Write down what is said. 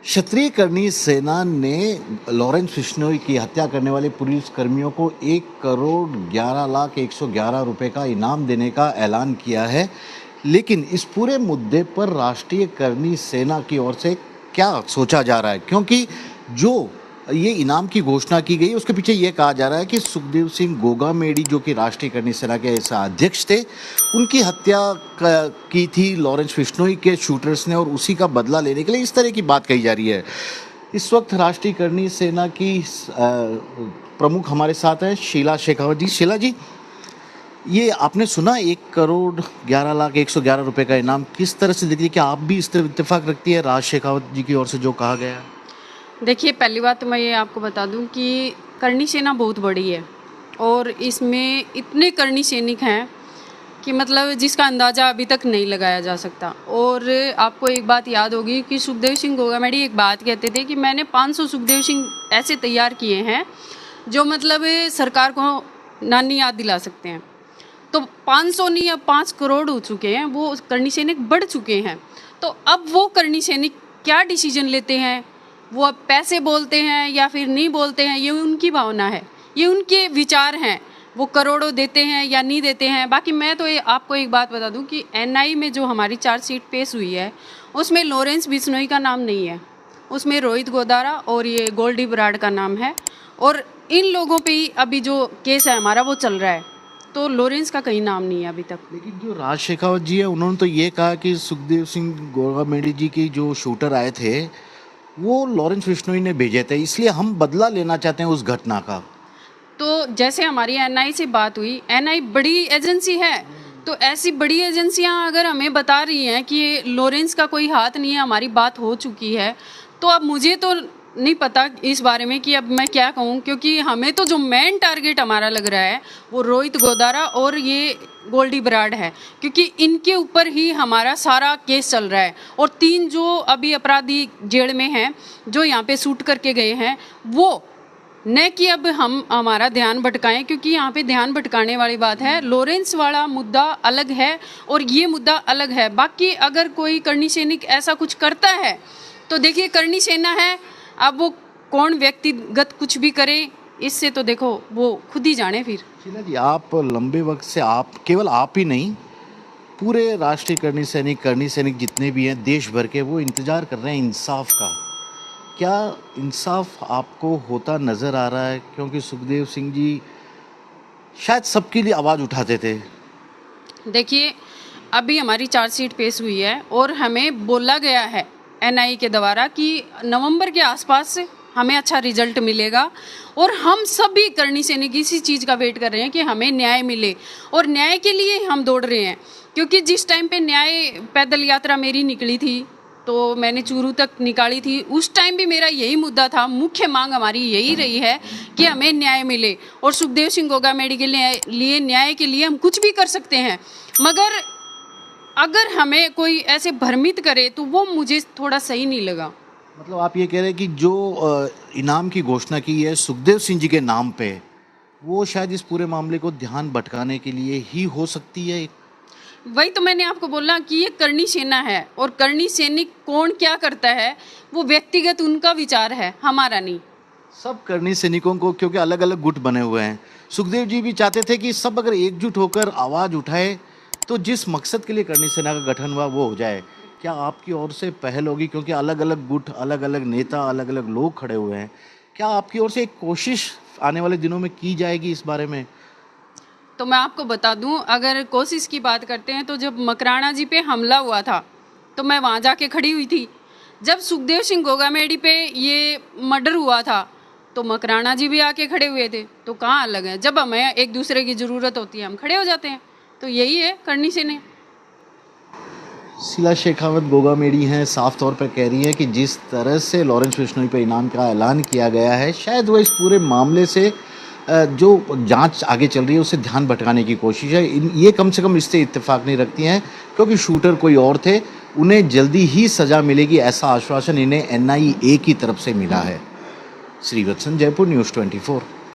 क्षत्रिय करनी सेना ने लॉरेंस बिश्नोई की हत्या करने वाले पुलिस कर्मियों को 1,11,11,111 रुपए का इनाम देने का ऐलान किया है। लेकिन इस पूरे मुद्दे पर राष्ट्रीय करनी सेना की ओर से क्या सोचा जा रहा है, क्योंकि जो ये इनाम की घोषणा की गई उसके पीछे ये कहा जा रहा है कि सुखदेव सिंह गोगामेडी जो कि राष्ट्रीय करनी सेना के ऐसा अध्यक्ष थे, उनकी हत्या की थी लॉरेंस बिश्नोई के शूटर्स ने और उसी का बदला लेने के लिए इस तरह की बात कही जा रही है। इस वक्त राष्ट्रीय करनी सेना की प्रमुख हमारे साथ है शीला शेखावत जी। शीला जी, ये आपने सुना 1,11,11,111 रुपए का इनाम, किस तरह से देखिए है? क्या आप भी इस तरह इत्तेफाक रखती है राज शेखावत जी की ओर से जो कहा गया? देखिए, पहली बात तो मैं ये आपको बता दूं कि करनी सेना बहुत बड़ी है और इसमें इतने करनी सैनिक हैं कि मतलब जिसका अंदाज़ा अभी तक नहीं लगाया जा सकता। और आपको एक बात याद होगी कि सुखदेव सिंह गोगामेडी एक बात कहते थे कि मैंने 500 सुखदेव सिंह ऐसे तैयार किए हैं जो मतलब सरकार को नानी याद दिला सकते हैं। तो 500 नहीं, अब 5 करोड़ हो चुके हैं, वो करनी सैनिक बढ़ चुके हैं। तो अब वो करनी सैनिक क्या डिसीजन लेते हैं, वो अब पैसे बोलते हैं या फिर नहीं बोलते हैं, ये उनकी भावना है, ये उनके विचार हैं। वो करोड़ों देते हैं या नहीं देते हैं। बाकी मैं तो आपको एक बात बता दूं कि एनआई में जो हमारी चार्जशीट पेश हुई है उसमें लॉरेंस बिश्नोई का नाम नहीं है, उसमें रोहित गोदारा और ये गोल्डी बराड़ का नाम है। और इन लोगों पे ही अभी जो केस है हमारा वो चल रहा है, तो लॉरेंस का कहीं नाम नहीं है अभी तक। लेकिन जो राज शेखावत जी है उन्होंने तो ये कहा कि सुखदेव सिंह गोगामेडी जी की जो शूटर आए थे वो लॉरेंस बिश्नोई ने भेजे थे, इसलिए हम बदला लेना चाहते हैं उस घटना का। तो जैसे हमारी एनआई से बात हुई, एनआई बड़ी एजेंसी है, तो ऐसी बड़ी एजेंसियां अगर हमें बता रही हैं कि लॉरेंस का कोई हाथ नहीं है, हमारी बात हो चुकी है, तो अब मुझे तो नहीं पता इस बारे में कि अब मैं क्या कहूँ, क्योंकि हमें तो जो मेन टारगेट हमारा लग रहा है वो रोहित गोदारा और ये गोल्डी बराड़ है, क्योंकि इनके ऊपर ही हमारा सारा केस चल रहा है। और 3 जो अभी अपराधी जेल में हैं जो यहाँ पे शूट करके गए हैं, वो न कि अब हम हमारा ध्यान भटकाएं, क्योंकि यहाँ पे ध्यान भटकाने वाली बात है। लॉरेंस वाला मुद्दा अलग है और ये मुद्दा अलग है। बाकी अगर कोई करनी सैनिक ऐसा कुछ करता है तो देखिए, करनी सेना है, अब वो कौन व्यक्तिगत कुछ भी करे, इससे तो देखो वो खुद ही जाने। फिर शीला जी, आप लंबे वक्त से, आप केवल आप ही नहीं, पूरे राष्ट्रीय करनी सैनिक जितने भी हैं देश भर के, वो इंतजार कर रहे हैं इंसाफ का। क्या इंसाफ आपको होता नज़र आ रहा है? क्योंकि सुखदेव सिंह जी शायद सबके लिए आवाज़ उठाते थे। देखिए, अभी हमारी चार्जशीट पेश हुई है और हमें बोला गया है एनआई के द्वारा कि नवंबर के आसपास हमें अच्छा रिजल्ट मिलेगा। और हम सभी करनी सैनिक इसी चीज़ का वेट कर रहे हैं कि हमें न्याय मिले, और न्याय के लिए हम दौड़ रहे हैं। क्योंकि जिस टाइम पे न्याय पैदल यात्रा मेरी निकली थी, तो मैंने चूरू तक निकाली थी, उस टाइम भी मेरा यही मुद्दा था, मुख्य मांग हमारी यही रही है कि हमें न्याय मिले। और सुखदेव सिंह गोगामेडी के लिए न्याय के लिए हम कुछ भी कर सकते हैं, मगर अगर हमें कोई ऐसे भ्रमित करे तो वो मुझे थोड़ा सही नहीं लगा। मतलब आप ये कह रहे हैं कि जो इनाम की घोषणा की है सुखदेव सिंह जी के नाम पे, वो शायद इस पूरे मामले को ध्यान भटकाने के लिए ही हो सकती है। वही तो मैंने आपको बोला कि ये करनी सेना है, और करनी सैनिक कौन क्या करता है वो व्यक्तिगत उनका विचार है, हमारा नहीं। सब करनी सैनिकों को, क्योंकि अलग अलग गुट बने हुए हैं, सुखदेव जी भी चाहते थे कि सब अगर एकजुट होकर आवाज़ उठाए तो जिस मकसद के लिए करनी सेना का गठन हुआ वो हो जाए। क्या आपकी ओर से पहल होगी, क्योंकि अलग अलग गुट, अलग अलग नेता, अलग अलग लोग खड़े हुए हैं, क्या आपकी ओर से एक कोशिश आने वाले दिनों में की जाएगी इस बारे में? तो मैं आपको बता दूं, अगर कोशिश की बात करते हैं तो जब मकराना जी पे हमला हुआ था तो मैं वहाँ जाके खड़ी हुई थी। जब सुखदेव सिंह गोगामेडी पे ये मर्डर हुआ था तो मकराना जी भी आके खड़े हुए थे। तो कहाँ अलग है? जब हमें एक दूसरे की ज़रूरत होती है हम खड़े हो जाते हैं। तो यही है करनी सेना। शीला शेखावत गोगामेडी हैं, साफ तौर पर कह रही है कि जिस तरह से लॉरेंस बिश्नोई पर इनाम का ऐलान किया गया है, शायद वो इस पूरे मामले से जो जांच आगे चल रही है उससे ध्यान भटकाने की कोशिश है। ये कम से कम इससे इत्तेफाक नहीं रखती हैं, क्योंकि शूटर कोई और थे, उन्हें जल्दी ही सज़ा मिलेगी, ऐसा आश्वासन इन्हें एनआईए की तरफ से मिला है। श्रीवत्सन, जयपुर, न्यूज़ 24।